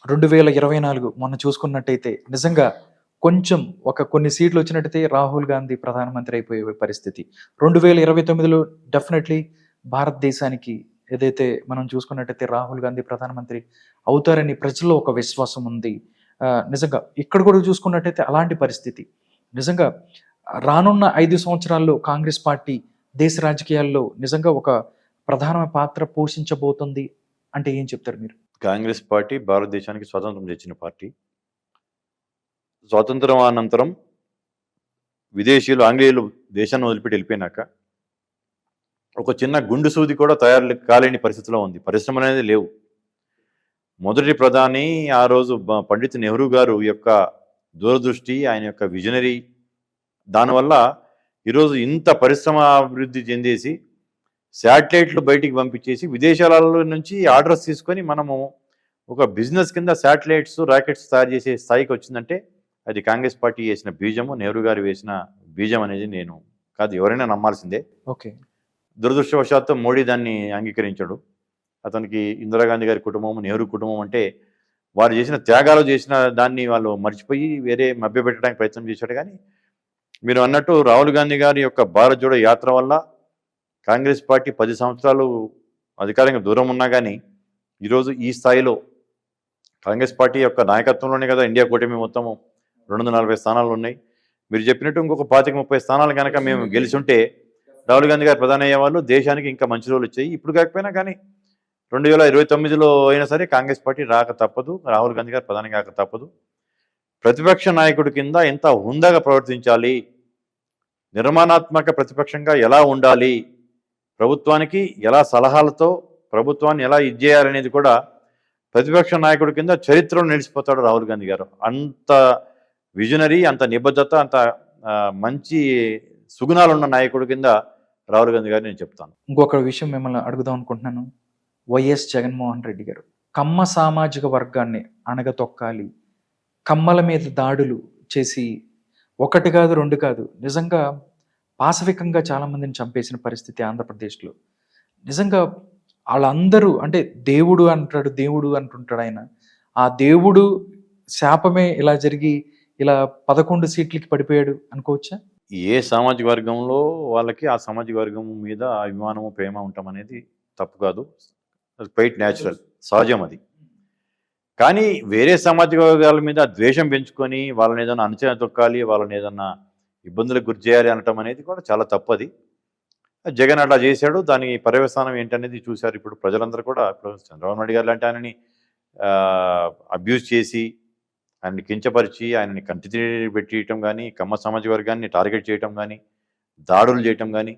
2024 మొన్న చూసుకున్నట్టయితే నిజంగా కొంచెం కొన్ని సీట్లు వచ్చినట్టయితే రాహుల్ గాంధీ ప్రధానమంత్రి అయిపోయే పరిస్థితి. 2029లో డెఫినైట్‌లీ భారతదేశానికి ఏదైతే మనం చూసుకున్నట్టయితే రాహుల్ గాంధీ ప్రధానమంత్రి అవుతారని ప్రజల్లో ఒక విశ్వాసం ఉంది. నిజంగా ఇక్కడ కూడా చూసుకున్నట్టయితే అలాంటి పరిస్థితి. నిజంగా రానున్న 5 సంవత్సరాల్లో కాంగ్రెస్ పార్టీ దేశ రాజకీయాల్లో నిజంగా ఒక ప్రధాన పాత్ర పోషించబోతుంది అంటే ఏం చెప్తారు మీరు? కాంగ్రెస్ పార్టీ భారతదేశానికి స్వాతంత్రం తెచ్చిన పార్టీ. స్వాతంత్రం అనంతరం విదేశీయులు, ఆంగ్లేయులు దేశాన్ని వదిలిపెట్టి వెళ్ళిపోయినాక ఒక చిన్న గుండు సూది కూడా తయారు కాలేని పరిస్థితిలో ఉంది. పరిశ్రమలు అనేది లేవు. మొదటి ప్రధాని ఆ రోజు పండిత్ నెహ్రూ గారు యొక్క దూరదృష్టి, ఆయన యొక్క విజనరీ, దానివల్ల ఈరోజు ఇంత పరిశ్రమ అభివృద్ధి చెందేసి శాటిలైట్లు బయటికి పంపించేసి విదేశాలలో నుంచి ఆర్డర్స్ తీసుకొని మనము ఒక బిజినెస్ కింద శాటిలైట్స్, రాకెట్స్ తయారు చేసే స్థాయికి వచ్చిందంటే అది కాంగ్రెస్ పార్టీ వేసిన బీజము, నెహ్రూ గారు వేసిన బీజం అనేది నేను కాదు, ఎవరైనా నమ్మాల్సిందే. ఓకే. దురదృష్టవశాత్తు మోడీ దాన్ని అంగీకరించాడు. అతనికి ఇందిరాగాంధీ గారి కుటుంబం, నెహ్రూ కుటుంబం అంటే వారు చేసిన త్యాగాలు, చేసిన దాన్ని వాళ్ళు మర్చిపోయి వేరే మభ్యపెట్టడానికి ప్రయత్నం చేశాడు. కానీ మీరు అన్నట్టు రాహుల్ గాంధీ గారి యొక్క భారత్ జోడో యాత్ర వల్ల కాంగ్రెస్ పార్టీ 10 సంవత్సరాలు అధికారంగా దూరం ఉన్నా కానీ ఈరోజు ఈ స్థాయిలో కాంగ్రెస్ పార్టీ యొక్క నాయకత్వంలోనే కదా ఇండియా కూటమి మొత్తం 240 స్థానాలు ఉన్నాయి. మీరు చెప్పినట్టు ఇంకొక 25-30 స్థానాలు కనుక మేము గెలిచి ఉంటే రాహుల్ గాంధీ గారు ప్రధాని అయ్యేవాళ్ళు, దేశానికి ఇంకా మంచి రోజులు వచ్చాయి. ఇప్పుడు కాకపోయినా కానీ 2029లో అయినా సరే కాంగ్రెస్ పార్టీ రాక తప్పదు, రాహుల్ గాంధీ గారు ప్రధాని కాక తప్పదు. ప్రతిపక్ష నాయకుడి కింద ఎంత హుందాగా ప్రవర్తించాలి, నిర్మాణాత్మక ప్రతిపక్షంగా ఎలా ఉండాలి, ప్రభుత్వానికి ఎలా సలహాలతో ప్రభుత్వాన్ని ఎలా ఇచ్చేయాలనేది కూడా ప్రతిపక్ష నాయకుడి కింద చరిత్రలో నిలిచిపోతాడు రాహుల్ గాంధీ గారు. అంత విజనరీ, అంత నిబద్ధత, అంత మంచి సుగుణాలు ఉన్న నాయకుడి కింద రాహుల్ గాంధీ గారు నేను చెప్తాను. ఇంకొక విషయం మిమ్మల్ని అడుగుదాం అనుకుంటున్నాను. వైఎస్ జగన్మోహన్ రెడ్డి గారు కమ్మ సామాజిక వర్గాన్ని అణగతొక్కాలి, కమ్మల మీద దాడులు చేసి ఒకటి కాదు, రెండు కాదు, నిజంగా పాశవికంగా చాలామందిని చంపేసిన పరిస్థితి ఆంధ్రప్రదేశ్లో. నిజంగా వాళ్ళందరూ అంటే దేవుడు అంటాడు, దేవుడు అంటుంటాడు ఆయన. ఆ దేవుడు శాపమే ఇలా జరిగి ఇలా 11 సీట్లకి పడిపోయాడు అనుకోవచ్చా? ఏ సామాజిక వర్గంలో వాళ్ళకి ఆ సామాజిక వర్గం మీద అభిమానము, ప్రేమ ఉండటం అనేది తప్పు కాదు. అది క్వైట్ న్యాచురల్, సహజం అది. కానీ వేరే సామాజిక వర్గాల మీద ద్వేషం పెంచుకొని వాళ్ళని ఏదైనా అంచనా తొక్కాలి, వాళ్ళని ఏదన్నా ఇబ్బందులకు గురి చేయాలి అనటం అనేది కూడా చాలా తప్పది. జగన్ అట్లా చేశాడు. దాని పర్యవసానం ఏంటనేది చూశారు ఇప్పుడు ప్రజలందరూ కూడా. ఇప్పుడు చంద్రబాబు నాయుడు గారు లాంటి ఆయనని అబ్యూజ్ చేసి, ఆయన్ని కించపరిచి, ఆయనని కంటి పెట్టియటం కానీ, కమ్మ సామాజిక వర్గాన్ని టార్గెట్ చేయటం కానీ, దాడులు చేయటం కానీ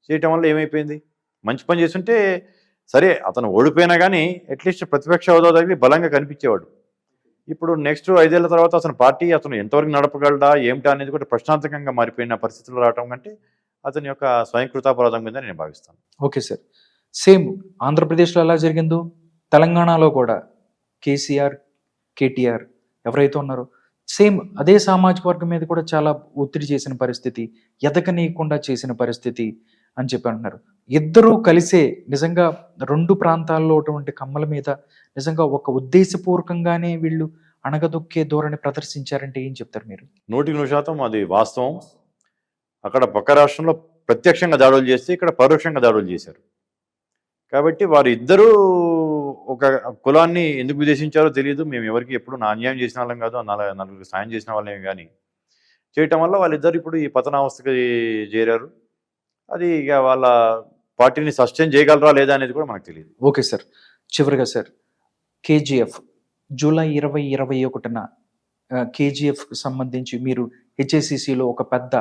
చేయటం వల్ల ఏమైపోయింది? మంచి పని చేస్తుంటే సరే, అతను ఓడిపోయినా కానీ అట్లీస్ట్ ప్రతిపక్ష హోదా దగ్గర బలంగా కనిపించేవాడు. ఇప్పుడు నెక్స్ట్ 5 ఏళ్ల తర్వాత అతను పార్టీ అతను ఎంతవరకు నడపగలడా ఏమిటా అనేది కూడా ప్రశ్నార్థకంగా మారిపోయిన పరిస్థితులు రావటం కంటే అతని యొక్క స్వయంకృతాపరాధం కింద నేను భావిస్తాను. Okay sir. సేమ్ ఆంధ్రప్రదేశ్లో ఎలా జరిగిందో తెలంగాణలో కూడా కేసీఆర్, కేటీఆర్ ఎవరైతే ఉన్నారో సేమ్ అదే సామాజిక వర్గం మీద కూడా చాలా ఒత్తిడి చేసిన పరిస్థితి, ఎదగనీయకుండా చేసిన పరిస్థితి అని చెప్పి అంటున్నారు. ఇద్దరూ కలిసే నిజంగా 2 ప్రాంతాల్లో ఉన్నటువంటి కమ్మల మీద నిజంగా ఒక ఉద్దేశపూర్వకంగానే వీళ్ళు అణగదొక్కే ధోరణి ప్రదర్శించారంటే ఏం చెప్తారు మీరు? 100% అది వాస్తవం. అక్కడ పక్క రాష్ట్రంలో ప్రత్యక్షంగా దాడులు చేస్తే ఇక్కడ పరోక్షంగా దాడులు చేశారు. కాబట్టి వారు ఇద్దరూ ఒక కులాన్ని ఎందుకు విదేశించారో తెలియదు. మేము ఎవరికి ఎప్పుడు అన్యాయం చేసిన వాళ్ళం కాదు, నలుగురికి సాయం చేసిన వాళ్ళేమి కానీ చేయటం వల్ల వాళ్ళిద్దరు ఇప్పుడు ఈ పతనావస్థకి చేరారు. అది ఇక వాళ్ళ పార్టీని సస్టైన్ చేయగలరా లేదా అనేది కూడా మనకు తెలియదు. Okay sir. చివరిగా సార్, కేజీఎఫ్ జూలై 2021న కేజీఎఫ్కి సంబంధించి మీరు హెచ్ఏసిసిలో ఒక పెద్ద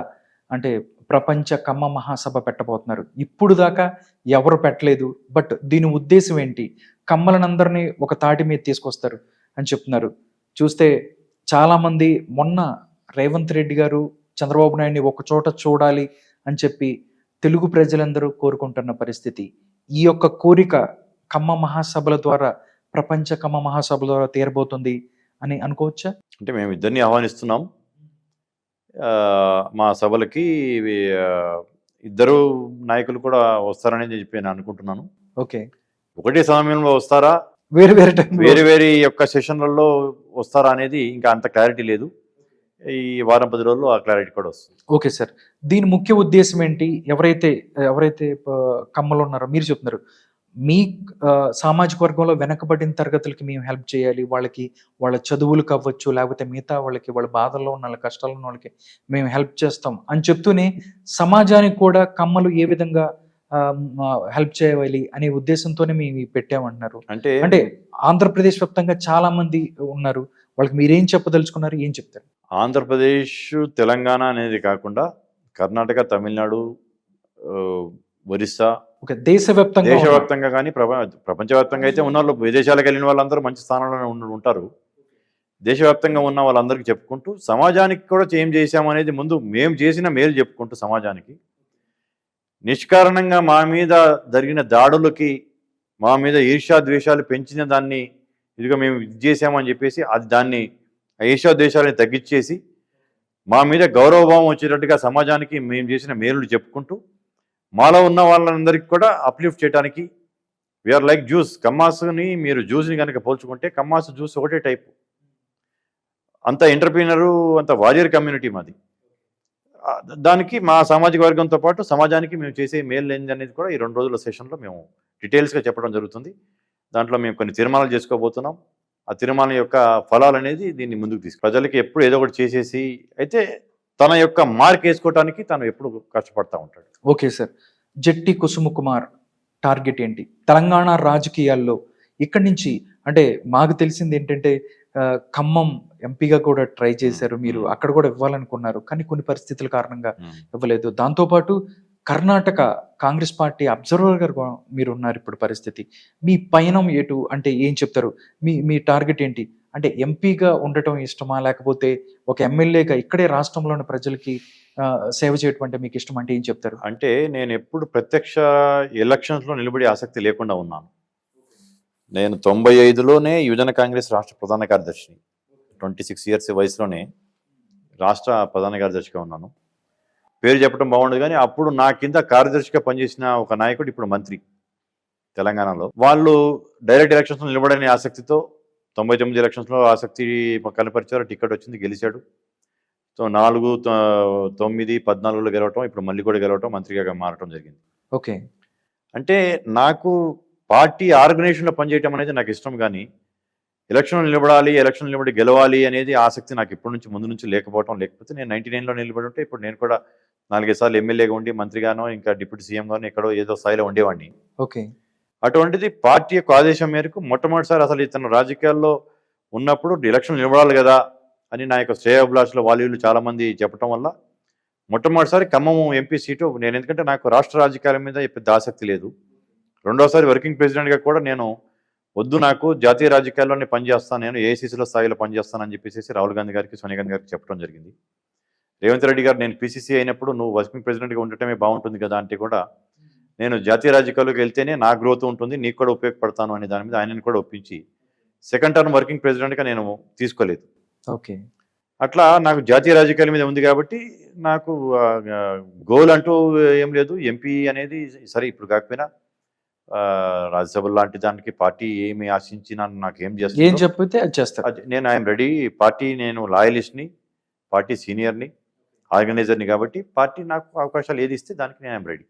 అంటే ప్రపంచ కమ్మ మహాసభ పెట్టబోతున్నారు. ఇప్పుడు దాకా ఎవరు పెట్టలేదు. బట్ దీని ఉద్దేశం ఏంటి? కమ్మలనందరినీ ఒక తాటి మీద తీసుకొస్తారు అని చెప్తున్నారు. చూస్తే చాలామంది మొన్న రేవంత్ రెడ్డి గారు చంద్రబాబు నాయుడిని ఒక చోట చూడాలి అని చెప్పి తెలుగు ప్రజలందరూ కోరుకుంటున్న పరిస్థితి. ఈ యొక్క కోరిక కమ్మ మహాసభల ద్వారా, ప్రపంచ కమ్మ మహాసభల ద్వారా తీరబోతుంది అని అనుకోవచ్చా? అంటే మేము ఇద్దరిని ఆహ్వానిస్తున్నాం మా సభలకి. ఇద్దరు నాయకులు కూడా వస్తారని చెప్పి నేను అనుకుంటున్నాను. ఓకే. ఒకటే సమయంలో వస్తారా? వేరే వేరే టైం వేరే వేరే యొక్క సెషన్లలో వస్తారా అనేది ఇంకా అంత క్లారిటీ లేదు. ఈ వారం 10 రోజుల్లో ఆ క్లారిటీ కూడా వస్తుంది. Okay sir. దీని ముఖ్య ఉద్దేశ్యం ఏంటి? ఎవరైతే ఎవరైతే కమ్మలు ఉన్నారో మీరు చెప్తున్నారు. మీ సామాజిక వర్గంలో వెనకబడిన తరగతులకి మేము హెల్ప్ చేయాలి. వాళ్ళకి వాళ్ళ చదువులకు అవ్వచ్చు, లేకపోతే మిగతా వాళ్ళకి వాళ్ళ బాధల్లో ఉన్న వాళ్ళ కష్టాల్లో ఉన్న వాళ్ళకి మేము హెల్ప్ చేస్తాం అని చెప్తూనే సమాజానికి కూడా కమ్మలు ఏ విధంగా హెల్ప్ చేయాలి అనే ఉద్దేశంతోనే మేము ఇవి పెట్టామంటున్నారు. అంటే ఆంధ్రప్రదేశ్ వ్యాప్తంగా చాలా మంది ఉన్నారు. వాళ్ళకి మీరేం చెప్పదలుచుకున్నారు? ఏం చెప్తారు? ఆంధ్రప్రదేశ్, తెలంగాణ అనేది కాకుండా కర్ణాటక, తమిళనాడు, ఒరిస్సా, ఓకే. దేశవ్యాప్తంగా దేశవ్యాప్తంగా కానీ ప్రపంచవ్యాప్తంగా అయితే ఉన్న వాళ్ళు, విదేశాలకు వెళ్ళిన వాళ్ళందరూ మంచి స్థానంలోనే ఉంటారు. దేశవ్యాప్తంగా ఉన్న వాళ్ళందరికీ చెప్పుకుంటూ సమాజానికి కూడా ఏం చేశామనేది ముందు మేము చేసిన మేలు చెప్పుకుంటూ సమాజానికి, నిష్కారణంగా మా మీద జరిగిన దాడులకి, మా మీద ఈర్ష్యా ద్వేషాలు పెంచిన దాన్ని ఇదిగో మేము ఇది చేసామని చెప్పేసి దాన్ని ఈర్ష్యా ద్వేషాలని తగ్గించేసి మా మీద గౌరవభావం వచ్చేటట్టుగా సమాజానికి మేము చేసిన మేలులు చెప్పుకుంటూ మాలో ఉన్న వాళ్ళందరికీ కూడా అప్లిఫ్ట్ చేయడానికి, వీఆర్ లైక్ జ్యూస్. కమ్మాసుని మీరు జ్యూస్ని కనుక పోల్చుకుంటే కమ్మాసు జ్యూస్ ఒకటే టైపు. అంత ఎంటర్ప్రీనరు, అంత వారియర్ కమ్యూనిటీ మాది. దానికి మా సామాజిక వర్గంతో పాటు సమాజానికి మేము చేసే మేలు ఏంది అనేది కూడా ఈ 2 రోజుల సెషన్లో మేము డీటెయిల్స్గా చెప్పడం జరుగుతుంది. దాంట్లో మేము కొన్ని తీర్మానాలు చేసుకోబోతున్నాం. ఆ తీర్మానం యొక్క ఫలాలు అనేది దీన్ని ముందుకు ప్రజలకి ఎప్పుడు ఏదో ఒకటి చేసేసి అయితే తన యొక్క మార్క్ వేసుకోవడానికి తను ఎప్పుడు కష్టపడతా ఉంటాడు. Okay sir. Jatti Kusuma Kumar target ఏంటి తెలంగాణ రాజకీయాల్లో? ఇక్కడి నుంచి అంటే మాకు తెలిసింది ఏంటంటే ఖమ్మం ఎంపీగా కూడా ట్రై చేశారు మీరు, అక్కడ కూడా ఇవ్వాలనుకున్నారు, కానీ కొన్ని పరిస్థితుల కారణంగా ఇవ్వలేదు. దాంతోపాటు కర్ణాటక కాంగ్రెస్ పార్టీ అబ్జర్వర్ గారు మీరు ఉన్నారు ఇప్పుడు పరిస్థితి. మీ పయనం ఎటు అంటే ఏం చెప్తారు? మీ టార్గెట్ ఏంటి? అంటే ఎంపీగా ఉండటం ఇష్టమా, లేకపోతే ఒక ఎమ్మెల్యేగా ఇక్కడే రాష్ట్రంలోని ప్రజలకి సేవ చేయటం అంటే మీకు ఇష్టం? అంటే ఏం చెప్తారు? అంటే నేను ఎప్పుడు ప్రత్యక్ష ఎలక్షన్స్లో నిలబడే ఆసక్తి లేకుండా ఉన్నాను. నేను 95లోనే యువజన కాంగ్రెస్ రాష్ట్ర ప్రధాన కార్యదర్శిని. 26 ఇయర్స్ వయసులోనే రాష్ట్ర ప్రధాన కార్యదర్శిగా ఉన్నాను. పేరు చెప్పడం బాగుండదు కానీ అప్పుడు నా కింద కార్యదర్శిగా పనిచేసిన ఒక నాయకుడు ఇప్పుడు మంత్రి తెలంగాణలో. వాళ్ళు డైరెక్ట్ ఎలక్షన్స్లో నిలబడని ఆసక్తితో 99 ఎలక్షన్స్లో ఆసక్తి కనపరిచారు. టికెట్ వచ్చింది, గెలిచాడు. సో 4, 9, 14లో గెలవటం, ఇప్పుడు మళ్ళీ కూడా గెలవటం, మంత్రిగా మారటం జరిగింది. ఓకే. అంటే నాకు పార్టీ ఆర్గనైజేషన్లో పనిచేయటం అనేది నాకు ఇష్టం, కానీ ఎలక్షన్లో నిలబడి గెలవాలి అనేది ఆసక్తి నాకు ఇప్పటి నుంచి ముందు నుంచి లేకపోవటం. లేకపోతే నేను 99లో నిలబడి ఉంటే ఇప్పుడు నేను కూడా 4 సార్లు ఎమ్మెల్యేగా ఉండి మంత్రిగానో ఇంకా డిప్యూటీ సీఎంగానో ఎక్కడో ఏదో స్థాయిలో ఉండేవాడిని. ఓకే. అటువంటిది పార్టీ యొక్క ఆదేశం మేరకు మొట్టమొదటిసారి అసలు ఇతను రాజకీయాల్లో ఉన్నప్పుడు ఎలక్షన్ నిలబడాలి కదా అని నా యొక్క శ్రేయోభిలాషులు వాళ్ళు చాలామంది చెప్పడం వల్ల మొట్టమొదటిసారి ఖమ్మం ఎంపీ సీటు నేను, ఎందుకంటే నాకు రాష్ట్ర రాజకీయాల మీద పెద్ద ఆసక్తి లేదు. రెండోసారి వర్కింగ్ ప్రెసిడెంట్గా కూడా నేను వద్దు, నాకు జాతీయ రాజకీయాల్లోనే పనిచేస్తాను, నేను ఏఐసీసీలో స్థాయిలో పనిచేస్తానని చెప్పేసి రాహుల్ గాంధీ గారికి, సోనియా గాంధీ గారికి చెప్పడం జరిగింది. రేవంత్ రెడ్డి గారు నేను పీసీసీ అయినప్పుడు నువ్వు వర్కింగ్ ప్రెసిడెంట్గా ఉండటమే బాగుంటుంది కదా అంటే కూడా నేను జాతీయ రాజకీయాల్లోకి వెళ్తేనే నా గ్రోత్ ఉంటుంది, నీకు కూడా ఉపయోగపడతాను అనే దాని మీద ఆయనను కూడా ఒప్పించి సెకండ్ టర్మ్ వర్కింగ్ ప్రెసిడెంట్గా నేను తీసుకోలేదు. ఓకే. అట్లా నాకు జాతీయ రాజకీయాల మీద ఉంది కాబట్టి నాకు గోల్ అంటూ ఏం లేదు. ఎంపీ అనేది సరే ఇప్పుడు కాకపోయినా రాజ్యసభ లాంటి దానికి పార్టీ ఏమి ఆశించినా నాకు ఏం చెప్పితే అది చేస్తారు. నేను ఐఎమ్ రెడీ. పార్టీ నేను లాయలిస్ట్ని, పార్టీ సీనియర్ని, ఆర్గనైజర్ని కాబట్టి పార్టీ నాకు అవకాశాలు ఏది ఇస్తే దానికి నేను ఐఎమ్ రెడీ.